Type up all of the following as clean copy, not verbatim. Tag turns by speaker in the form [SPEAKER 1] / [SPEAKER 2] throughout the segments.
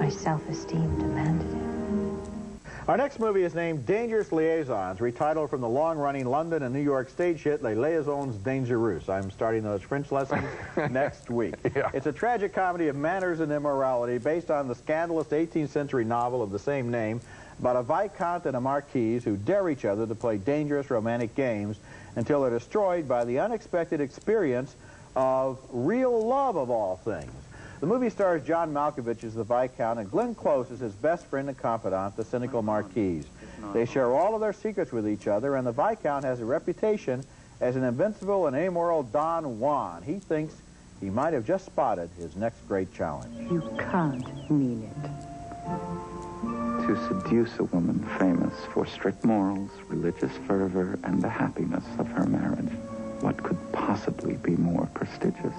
[SPEAKER 1] My self-esteem demanded it.
[SPEAKER 2] Our next movie is named Dangerous Liaisons, retitled from the long-running London and New York stage hit Les Liaisons Dangereuses. I'm starting those French lessons next week.
[SPEAKER 3] Yeah.
[SPEAKER 2] It's a tragic comedy of manners and immorality based on the scandalous 18th century novel of the same name about a Viscount and a Marquise who dare each other to play dangerous romantic games until they're destroyed by the unexpected experience of real love of all things. The movie stars John Malkovich as the Viscount and Glenn Close as his best friend and confidant, the cynical Marquise. They share all of their secrets with each other, and the Viscount has a reputation as an invincible and amoral Don Juan. He thinks he might have just spotted his next great challenge.
[SPEAKER 4] You can't mean it.
[SPEAKER 5] To seduce a woman famous for strict morals, religious fervor, and the happiness of her marriage, what could possibly be more prestigious?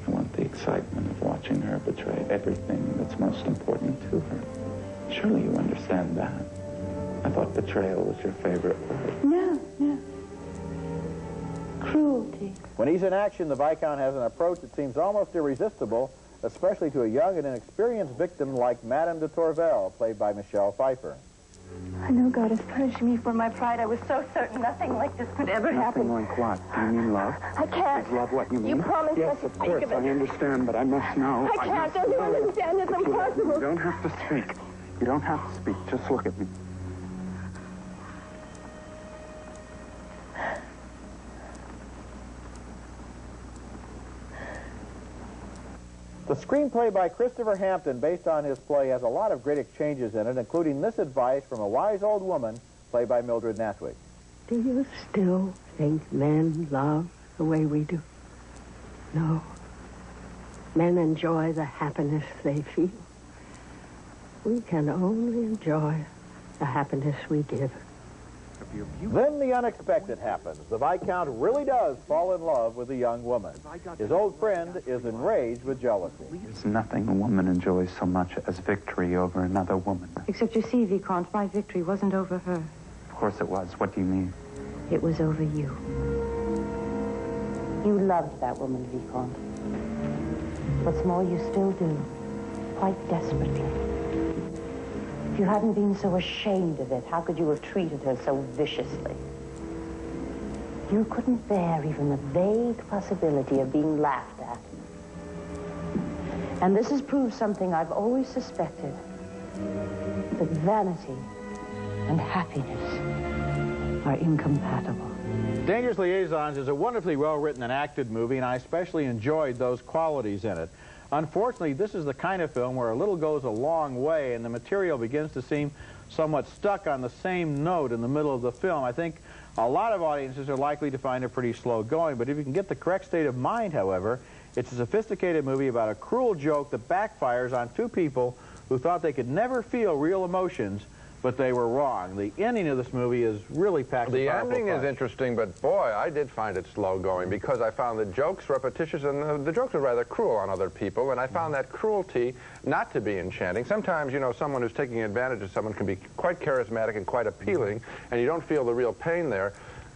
[SPEAKER 5] I want the excitement of watching her betray everything that's most important to her. Surely you understand that. I thought betrayal was your favorite word.
[SPEAKER 4] No. Cruelty.
[SPEAKER 2] When he's in action, the Viscount has an approach that seems almost irresistible, especially to a young and inexperienced victim like Madame de Tourvel, played by Michelle Pfeiffer.
[SPEAKER 1] I know God is punishing me for my pride. I was so certain nothing like this could ever happen.
[SPEAKER 5] Nothing like what? Do you mean love?
[SPEAKER 1] I can't.
[SPEAKER 5] Is love what you mean?
[SPEAKER 1] You promised
[SPEAKER 5] yes,
[SPEAKER 1] not to
[SPEAKER 5] of
[SPEAKER 1] speak
[SPEAKER 5] course,
[SPEAKER 1] of it.
[SPEAKER 5] I understand, but I must know.
[SPEAKER 1] I can't. Don't you understand? It's impossible.
[SPEAKER 5] You don't have to speak. You don't have to speak. Just look at me.
[SPEAKER 2] The screenplay by Christopher Hampton, based on his play, has a lot of great exchanges in it, including this advice from a wise old woman, played by Mildred Natwick.
[SPEAKER 4] Do you still think men love the way we do? No. Men enjoy the happiness they feel. We can only enjoy the happiness we give.
[SPEAKER 2] Then the unexpected happens. The Viscount really does fall in love with a young woman. His old friend is enraged with jealousy.
[SPEAKER 5] There's nothing a woman enjoys so much as victory over another woman.
[SPEAKER 1] Except you see, Vicomte, my victory wasn't over her.
[SPEAKER 5] Of course it was. What do you mean?
[SPEAKER 1] It was over you. You loved that woman, Vicomte. What's more, you still do. Quite desperately. If you hadn't been so ashamed of it, how could you have treated her so viciously? You couldn't bear even the vague possibility of being laughed at. And this has proved something I've always suspected. That vanity and happiness are incompatible.
[SPEAKER 2] Dangerous Liaisons is a wonderfully well-written and acted movie, and I especially enjoyed those qualities in it. Unfortunately, this is the kind of film where a little goes a long way, and the material begins to seem somewhat stuck on the same note in the middle of the film. I think a lot of audiences are likely to find it pretty slow going, but if you can get the correct state of mind, however, it's a sophisticated movie about a cruel joke that backfires on two people who thought they could never feel real emotions, but they were wrong. The ending of this movie is really packed with powerful
[SPEAKER 3] ending is
[SPEAKER 2] punch.
[SPEAKER 3] interesting, but boy, I did find it slow going because I found the jokes repetitious and the jokes were rather cruel on other people, and I found that cruelty not to be enchanting. Sometimes, you know, someone who's taking advantage of someone can be quite charismatic and quite appealing, and you don't feel the real pain there.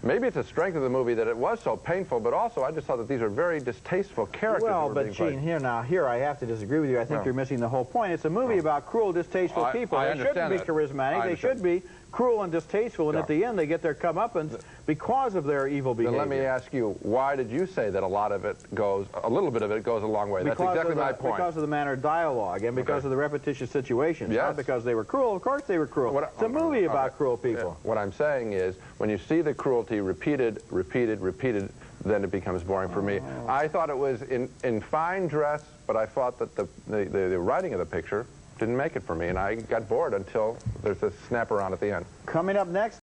[SPEAKER 3] Maybe it's a strength of the movie that it was so painful, but also I just thought that these are very distasteful characters.
[SPEAKER 2] Well,
[SPEAKER 3] that were
[SPEAKER 2] but
[SPEAKER 3] being
[SPEAKER 2] Gene,
[SPEAKER 3] played.
[SPEAKER 2] here I have to disagree with you. I think you're missing the whole point. It's a movie about cruel, distasteful people.
[SPEAKER 3] I
[SPEAKER 2] They shouldn't be
[SPEAKER 3] that.
[SPEAKER 2] charismatic. They should be cruel and distasteful, and at the end they get their comeuppance because of their evil behavior.
[SPEAKER 3] Then let me ask you, why did you say that a lot of it goes, a little bit of it goes a long way? That's exactly my point.
[SPEAKER 2] Because of the manner of dialogue and because of the repetitious situations.
[SPEAKER 3] Yes.
[SPEAKER 2] Not because they were cruel. Of course they were cruel. It's a movie about cruel people.
[SPEAKER 3] What I'm saying is, when you see the cruelty repeated, then it becomes boring for me. I thought it was in fine dress, but I thought that the writing of the picture didn't make it for me, and I got bored until there's a snap around at the end.
[SPEAKER 2] Coming up next.